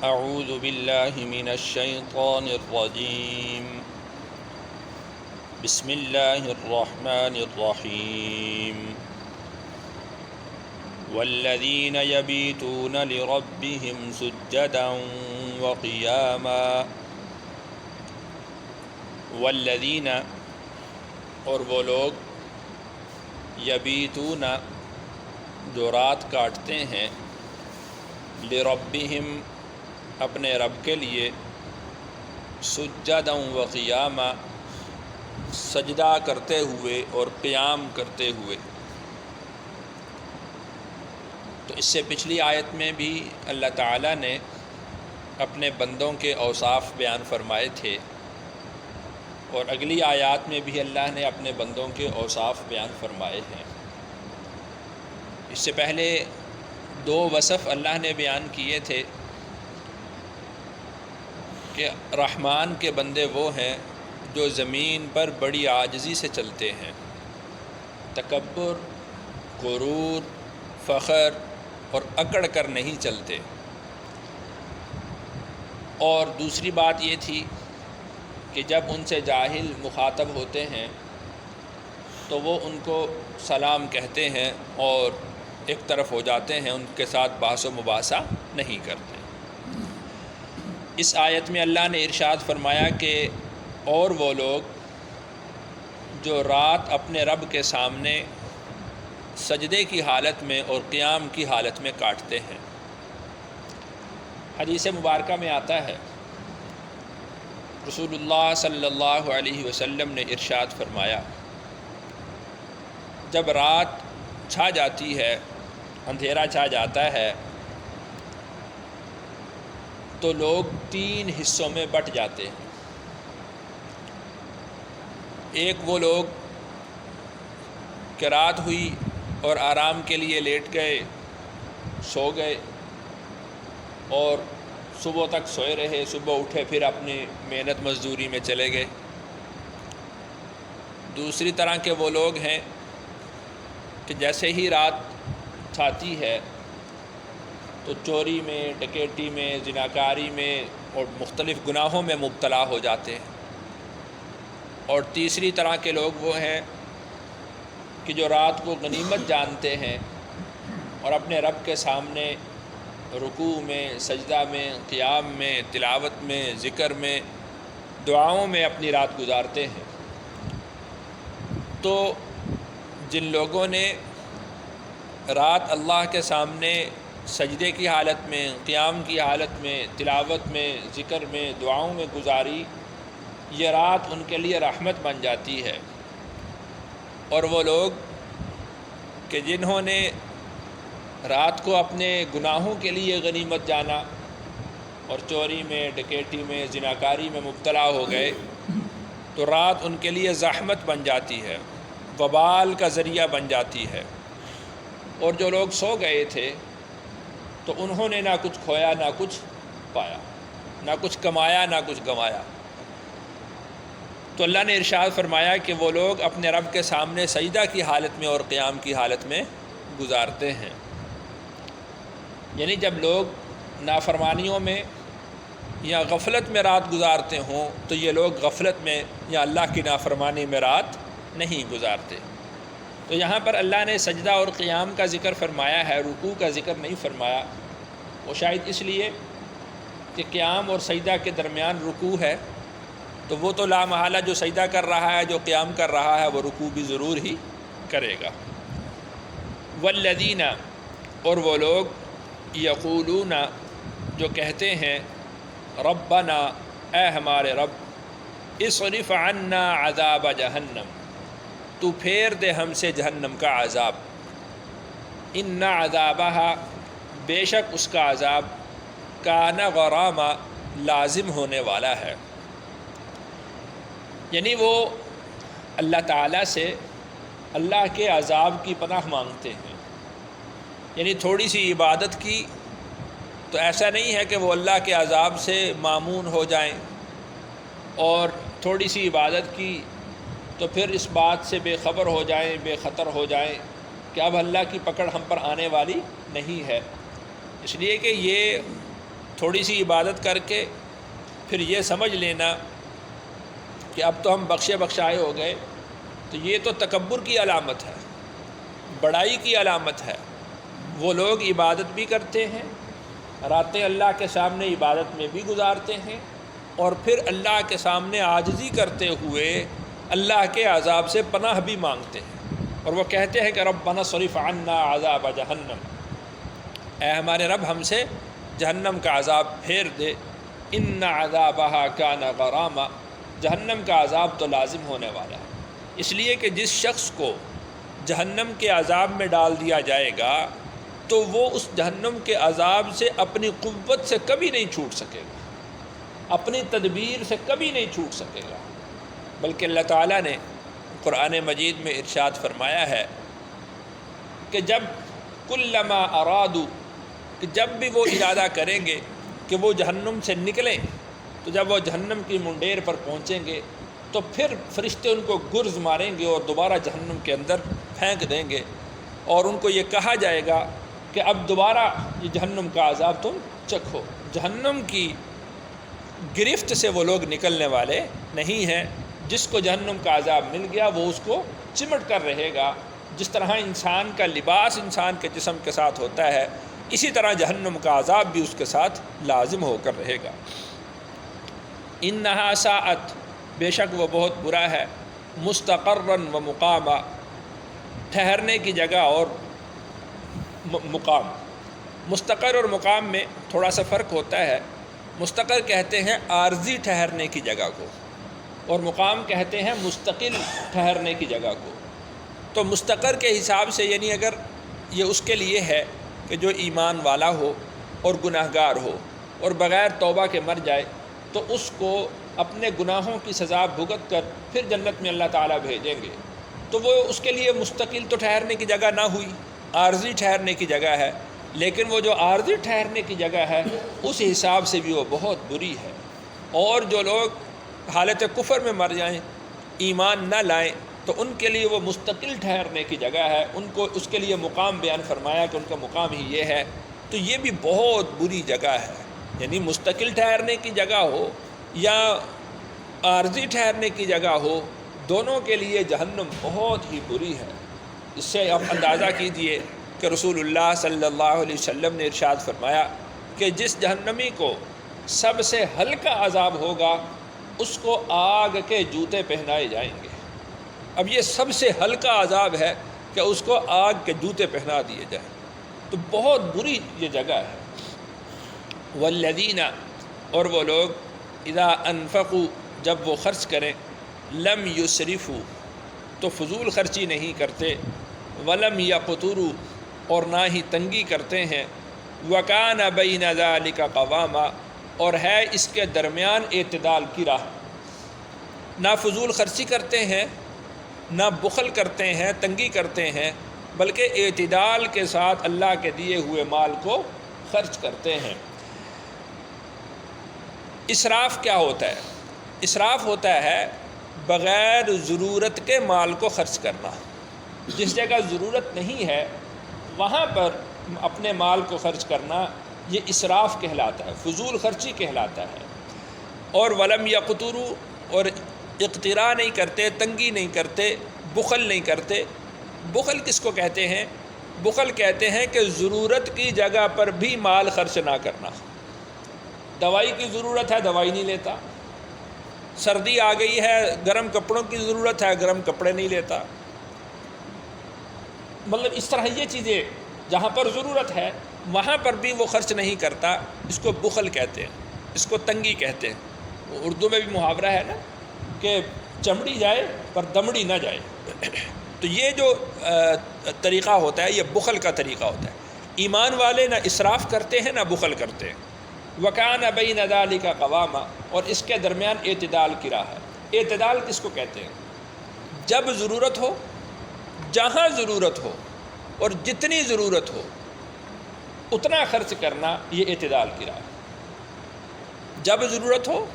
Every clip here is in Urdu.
اعوذ باللہ من الشیطان الرجیم بسم اللہ الرحمن الرحیم والذین یبیتون لربهم سجدا وقیاما والذین اور وہ لوگ یبیتون جو رات کاٹتے ہیں لربهم اپنے رب کے لیے سجدا وقیاما سجدہ کرتے ہوئے اور قیام کرتے ہوئے۔ تو اس سے پچھلی آیت میں بھی اللہ تعالیٰ نے اپنے بندوں کے اوصاف بیان فرمائے تھے، اور اگلی آیات میں بھی اللہ نے اپنے بندوں کے اوصاف بیان فرمائے ہیں۔ اس سے پہلے دو وصف اللہ نے بیان کیے تھے کہ رحمان کے بندے وہ ہیں جو زمین پر بڑی عاجزی سے چلتے ہیں، تکبر، غرور، فخر اور اکڑ کر نہیں چلتے۔ اور دوسری بات یہ تھی کہ جب ان سے جاہل مخاطب ہوتے ہیں تو وہ ان کو سلام کہتے ہیں اور ایک طرف ہو جاتے ہیں، ان کے ساتھ بحث و مباحثہ نہیں کرتے۔ اس آیت میں اللہ نے ارشاد فرمایا کہ اور وہ لوگ جو رات اپنے رب کے سامنے سجدے کی حالت میں اور قیام کی حالت میں کاٹتے ہیں۔ حدیث مبارکہ میں آتا ہے، رسول اللہ صلی اللہ علیہ وسلم نے ارشاد فرمایا، جب رات چھا جاتی ہے، اندھیرا چھا جاتا ہے، تو لوگ تین حصوں میں بٹ جاتے ہیں۔ ایک وہ لوگ کہ رات ہوئی اور آرام کے لیے لیٹ گئے، سو گئے اور صبح تک سوئے رہے، صبح اٹھے پھر اپنی محنت مزدوری میں چلے گئے۔ دوسری طرح کے وہ لوگ ہیں کہ جیسے ہی رات چھاتی ہے تو چوری میں، ڈکیٹی میں، زناکاری میں اور مختلف گناہوں میں مبتلا ہو جاتے ہیں۔ اور تیسری طرح کے لوگ وہ ہیں کہ جو رات کو غنیمت جانتے ہیں اور اپنے رب کے سامنے رکوع میں، سجدہ میں، قیام میں، تلاوت میں، ذکر میں، دعاؤں میں اپنی رات گزارتے ہیں۔ تو جن لوگوں نے رات اللہ کے سامنے سجدے کی حالت میں، قیام کی حالت میں، تلاوت میں، ذکر میں، دعاؤں میں گزاری، یہ رات ان کے لیے رحمت بن جاتی ہے۔ اور وہ لوگ کہ جنہوں نے رات کو اپنے گناہوں کے لیے غنیمت جانا اور چوری میں، ڈکیٹی میں، زناکاری میں مبتلا ہو گئے، تو رات ان کے لیے زحمت بن جاتی ہے، وبال کا ذریعہ بن جاتی ہے۔ اور جو لوگ سو گئے تھے تو انہوں نے نہ کچھ کھویا نہ کچھ پایا، نہ کچھ کمایا نہ کچھ گنوایا۔ تو اللہ نے ارشاد فرمایا کہ وہ لوگ اپنے رب کے سامنے سجدہ کی حالت میں اور قیام کی حالت میں گزارتے ہیں۔ یعنی جب لوگ نافرمانیوں میں یا غفلت میں رات گزارتے ہوں تو یہ لوگ غفلت میں یا اللہ کی نافرمانی میں رات نہیں گزارتے۔ تو یہاں پر اللہ نے سجدہ اور قیام کا ذکر فرمایا ہے، رکوع کا ذکر نہیں فرمایا۔ وہ شاید اس لیے کہ قیام اور سجدہ کے درمیان رکوع ہے، تو وہ تو لا محالہ جو سجدہ کر رہا ہے، جو قیام کر رہا ہے، وہ رکوع بھی ضرور ہی کرے گا۔ والذین اور وہ لوگ یقولون جو کہتے ہیں، ربنا اے ہمارے رب، اصرف عنا عذاب جہنم، تو پھیر دے ہم سے جہنم کا عذاب، ان عذابہا بے شک اس کا عذاب، کان غراما لازم ہونے والا ہے۔ یعنی وہ اللہ تعالیٰ سے اللہ کے عذاب کی پناہ مانگتے ہیں۔ یعنی تھوڑی سی عبادت کی تو ایسا نہیں ہے کہ وہ اللہ کے عذاب سے مامون ہو جائیں، اور تھوڑی سی عبادت کی تو پھر اس بات سے بے خبر ہو جائیں، بے خطر ہو جائیں کہ اب اللہ کی پکڑ ہم پر آنے والی نہیں ہے۔ اس لیے کہ یہ تھوڑی سی عبادت کر کے پھر یہ سمجھ لینا کہ اب تو ہم بخشے بخشائے ہو گئے، تو یہ تو تکبر کی علامت ہے، بڑائی کی علامت ہے۔ وہ لوگ عبادت بھی کرتے ہیں، راتیں اللہ کے سامنے عبادت میں بھی گزارتے ہیں، اور پھر اللہ کے سامنے عاجزی کرتے ہوئے اللہ کے عذاب سے پناہ بھی مانگتے ہیں، اور وہ کہتے ہیں کہ ربنا صرف عنا عذاب جہنم، اے ہمارے رب ہم سے جہنم کا عذاب پھیر دے، ان عذابہا کان غراما، جہنم کا عذاب تو لازم ہونے والا ہے۔ اس لیے کہ جس شخص کو جہنم کے عذاب میں ڈال دیا جائے گا تو وہ اس جہنم کے عذاب سے اپنی قوت سے کبھی نہیں چھوٹ سکے گا، اپنی تدبیر سے کبھی نہیں چھوٹ سکے گا، بلکہ اللہ تعالیٰ نے قرآن مجید میں ارشاد فرمایا ہے کہ جب کلما ارادو، کہ جب بھی وہ ارادہ کریں گے کہ وہ جہنم سے نکلیں، تو جب وہ جہنم کی منڈیر پر پہنچیں گے تو پھر فرشتے ان کو گرز ماریں گے اور دوبارہ جہنم کے اندر پھینک دیں گے، اور ان کو یہ کہا جائے گا کہ اب دوبارہ یہ جہنم کا عذاب تم چکھو۔ جہنم کی گرفت سے وہ لوگ نکلنے والے نہیں ہیں۔ جس کو جہنم کا عذاب مل گیا وہ اس کو چمٹ کر رہے گا۔ جس طرح انسان کا لباس انسان کے جسم کے ساتھ ہوتا ہے، اسی طرح جہنم کا عذاب بھی اس کے ساتھ لازم ہو کر رہے گا۔ انہا ساعت، بے شک وہ بہت برا ہے، مستقرن و مقاما، ٹھہرنے کی جگہ اور مقام۔ مستقر اور مقام میں تھوڑا سا فرق ہوتا ہے۔ مستقر کہتے ہیں عارضی ٹھہرنے کی جگہ کو، اور مقام کہتے ہیں مستقل ٹھہرنے کی جگہ کو۔ تو مستقر کے حساب سے یعنی اگر یہ اس کے لیے ہے کہ جو ایمان والا ہو اور گناہ گار ہو اور بغیر توبہ کے مر جائے، تو اس کو اپنے گناہوں کی سزا بھگت کر پھر جنت میں اللہ تعالیٰ بھیجیں گے، تو وہ اس کے لیے مستقل تو ٹھہرنے کی جگہ نہ ہوئی، عارضی ٹھہرنے کی جگہ ہے۔ لیکن وہ جو عارضی ٹھہرنے کی جگہ ہے اس حساب سے بھی وہ بہت بری ہے۔ اور جو لوگ حالت کفر میں مر جائیں، ایمان نہ لائیں، تو ان کے لیے وہ مستقل ٹھہرنے کی جگہ ہے، ان کو اس کے لیے مقام بیان فرمایا کہ ان کا مقام ہی یہ ہے۔ تو یہ بھی بہت بری جگہ ہے، یعنی مستقل ٹھہرنے کی جگہ ہو یا عارضی ٹھہرنے کی جگہ ہو، دونوں کے لیے جہنم بہت ہی بری ہے۔ اس سے آپ اندازہ کیجئے کہ رسول اللہ صلی اللہ علیہ وسلم نے ارشاد فرمایا کہ جس جہنمی کو سب سے ہلکا عذاب ہوگا اس کو آگ کے جوتے پہنائے جائیں گے۔ اب یہ سب سے ہلکا عذاب ہے کہ اس کو آگ کے جوتے پہنا دیے جائیں، تو بہت بری یہ جگہ ہے۔ والذین، اور وہ لوگ اذا انفقوا، جب وہ خرچ کریں، لم یسرفوا، تو فضول خرچی نہیں کرتے، ولم یقتروا، اور نہ ہی تنگی کرتے ہیں، وکان بین ذلک قواما، اور ہے اس کے درمیان اعتدال کی راہ۔ نہ فضول خرچی کرتے ہیں، نہ بخل کرتے ہیں، تنگی کرتے ہیں، بلکہ اعتدال کے ساتھ اللہ کے دیے ہوئے مال کو خرچ کرتے ہیں۔ اسراف کیا ہوتا ہے؟ اسراف ہوتا ہے بغیر ضرورت کے مال کو خرچ کرنا۔ جس جگہ ضرورت نہیں ہے وہاں پر اپنے مال کو خرچ کرنا، یہ اسراف کہلاتا ہے، فضول خرچی کہلاتا ہے۔ اور ولم یقتروا، اور اقتراء نہیں کرتے، تنگی نہیں کرتے، بخل نہیں کرتے۔ بخل کس کو کہتے ہیں؟ بخل کہتے ہیں کہ ضرورت کی جگہ پر بھی مال خرچ نہ کرنا۔ دوائی کی ضرورت ہے، دوائی نہیں لیتا۔ سردی آ گئی ہے، گرم کپڑوں کی ضرورت ہے، گرم کپڑے نہیں لیتا۔ مطلب اس طرح یہ چیزیں جہاں پر ضرورت ہے وہاں پر بھی وہ خرچ نہیں کرتا، اس کو بخل کہتے ہیں، اس کو تنگی کہتے ہیں۔ اردو میں بھی محاورہ ہے نا کہ چمڑی جائے پر دمڑی نہ جائے۔ تو یہ جو طریقہ ہوتا ہے یہ بخل کا طریقہ ہوتا ہے۔ ایمان والے نہ اسراف کرتے ہیں نہ بخل کرتے ہیں۔ وَكَانَ بَيْنَ ذَلِكَ قَوَامًا، اور اس کے درمیان اعتدال کی راہ ہے۔ اعتدال کس کو کہتے ہیں؟ جب ضرورت ہو، جہاں ضرورت ہو اور جتنی ضرورت ہو اتنا خرچ کرنا، یہ اعتدال کی راہ ہے۔ جب ضرورت ہو،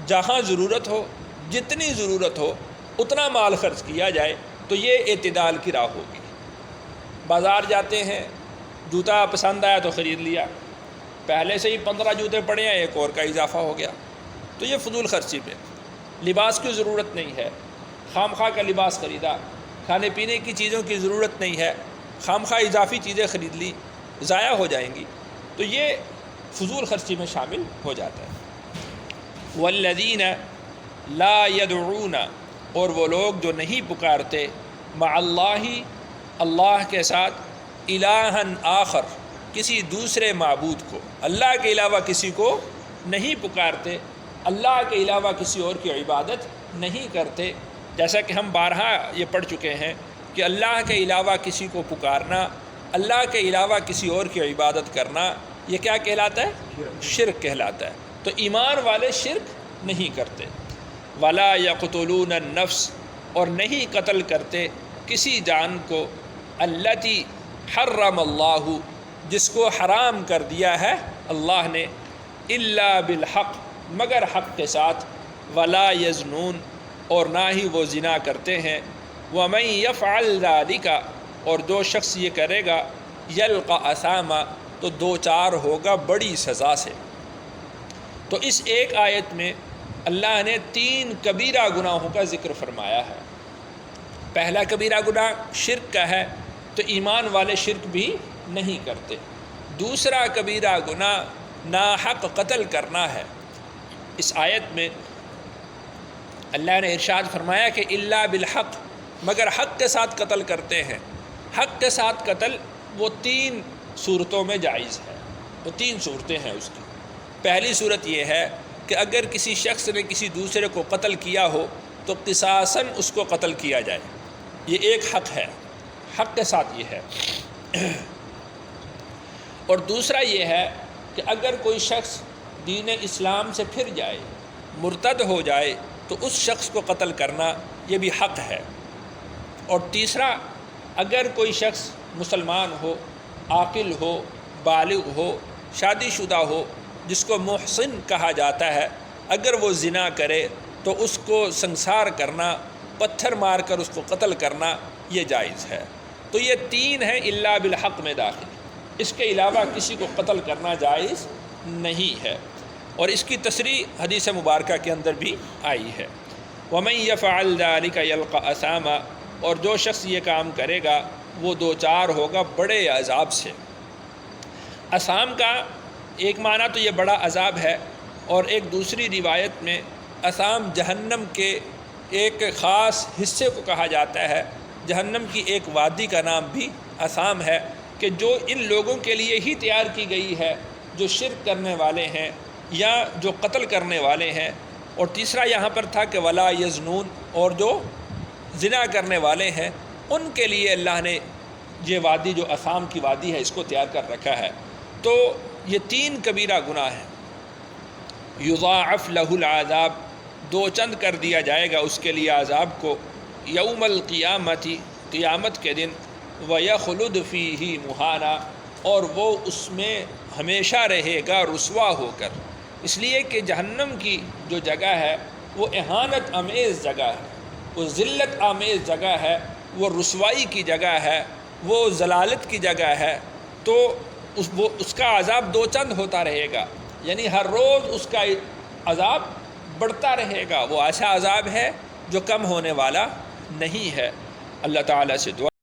جہاں ضرورت ہو، جتنی ضرورت ہو اتنا مال خرچ کیا جائے، تو یہ اعتدال کی راہ ہوگی۔ بازار جاتے ہیں، جوتا پسند آیا تو خرید لیا، پہلے سے ہی 15 جوتے پڑے ہیں، ایک اور کا اضافہ ہو گیا، تو یہ فضول خرچی میں۔ لباس کی ضرورت نہیں ہے، خام خواہ کا لباس خریدا، کھانے پینے کی چیزوں کی ضرورت نہیں ہے، خام خواہ اضافی چیزیں خرید لی، ضائع ہو جائیں گی، تو یہ فضول خرچی میں شامل ہو جاتا ہے۔ والذین لا يدعون، اور وہ لوگ جو نہیں پکارتے، مع اللہ، اللہ کے ساتھ، الہا آخر، کسی دوسرے معبود کو، اللہ کے علاوہ کسی کو نہیں پکارتے، اللہ کے علاوہ کسی اور کی عبادت نہیں کرتے۔ جیسا کہ ہم بارہا یہ پڑھ چکے ہیں کہ اللہ کے علاوہ کسی کو پکارنا، اللہ کے علاوہ کسی اور کی عبادت کرنا، یہ کیا کہلاتا ہے؟ شرک کہلاتا ہے۔ تو ایمان والے شرک نہیں کرتے۔ ولا یقتلون النفس، اور نہیں قتل کرتے کسی جان کو، التی حرم اللہ، جس کو حرام کر دیا ہے اللہ نے، الا بالحق، مگر حق کے ساتھ، ولا یزنون، اور نہ ہی وہ زنا کرتے ہیں، ومن یفعل ذلک، اور جو شخص یہ کرے گا، یلقى اثاما، تو دوچار ہوگا بڑی سزا سے۔ تو اس ایک آیت میں اللہ نے 3 کبیرہ گناہوں کا ذکر فرمایا ہے۔ پہلا کبیرہ گناہ شرک کا ہے، تو ایمان والے شرک بھی نہیں کرتے۔ دوسرا کبیرہ گناہ ناحق قتل کرنا ہے۔ اس آیت میں اللہ نے ارشاد فرمایا کہ الا بالحق، مگر حق کے ساتھ قتل کرتے ہیں۔ حق کے ساتھ قتل وہ 3 صورتوں میں جائز ہے، وہ 3 صورتیں ہیں اس کی۔ پہلی صورت یہ ہے کہ اگر کسی شخص نے کسی دوسرے کو قتل کیا ہو تو قصاصاً اس کو قتل کیا جائے، یہ ایک حق ہے، حق کے ساتھ یہ ہے۔ اور دوسرا یہ ہے کہ اگر کوئی شخص دین اسلام سے پھر جائے، مرتد ہو جائے، تو اس شخص کو قتل کرنا یہ بھی حق ہے۔ اور تیسرا، اگر کوئی شخص مسلمان ہو، عاقل ہو، بالغ ہو، شادی شدہ ہو، جس کو محسن کہا جاتا ہے، اگر وہ زنا کرے تو اس کو سنسار کرنا، پتھر مار کر اس کو قتل کرنا، یہ جائز ہے۔ تو یہ 3 ہیں الا بالحق میں داخل، اس کے علاوہ کسی کو قتل کرنا جائز نہیں ہے۔ اور اس کی تصریح حدیث مبارکہ کے اندر بھی آئی ہے، وَمَن يَفْعَلْ ذَلِكَ يَلْقَ أَثَامًا، اور جو شخص یہ کام کرے گا وہ دوچار ہوگا بڑے عذاب سے۔ اثام کا ایک معنی تو یہ بڑا عذاب ہے، اور ایک دوسری روایت میں اثام جہنم کے ایک خاص حصے کو کہا جاتا ہے۔ جہنم کی ایک وادی کا نام بھی اثام ہے، کہ جو ان لوگوں کے لیے ہی تیار کی گئی ہے جو شرک کرنے والے ہیں یا جو قتل کرنے والے ہیں۔ اور تیسرا یہاں پر تھا کہ ولا یزنون، اور جو زنا کرنے والے ہیں ان کے لیے اللہ نے یہ وادی جو اثام کی وادی ہے اس کو تیار کر رکھا ہے۔ تو یہ 3 کبیرہ گناہ ہیں۔ یضاعف لہ العذاب، 2 چند کر دیا جائے گا اس کے لیے عذاب کو، یوم القیامت، قیامت کے دن، وَيَخْلُدْ فِيهِ مُحَانًا، اور وہ اس میں ہمیشہ رہے گا رسوا ہو کر۔ اس لیے کہ جہنم کی جو جگہ ہے وہ اہانت آمیز جگہ ہے، وہ ذلت آمیز جگہ ہے، وہ رسوائی کی جگہ ہے، وہ ضلالت کی جگہ ہے۔ تو اس کا عذاب 2 چند ہوتا رہے گا، یعنی ہر روز اس کا عذاب بڑھتا رہے گا۔ وہ ایسا عذاب ہے جو کم ہونے والا نہیں ہے۔ اللہ تعالیٰ سے دعا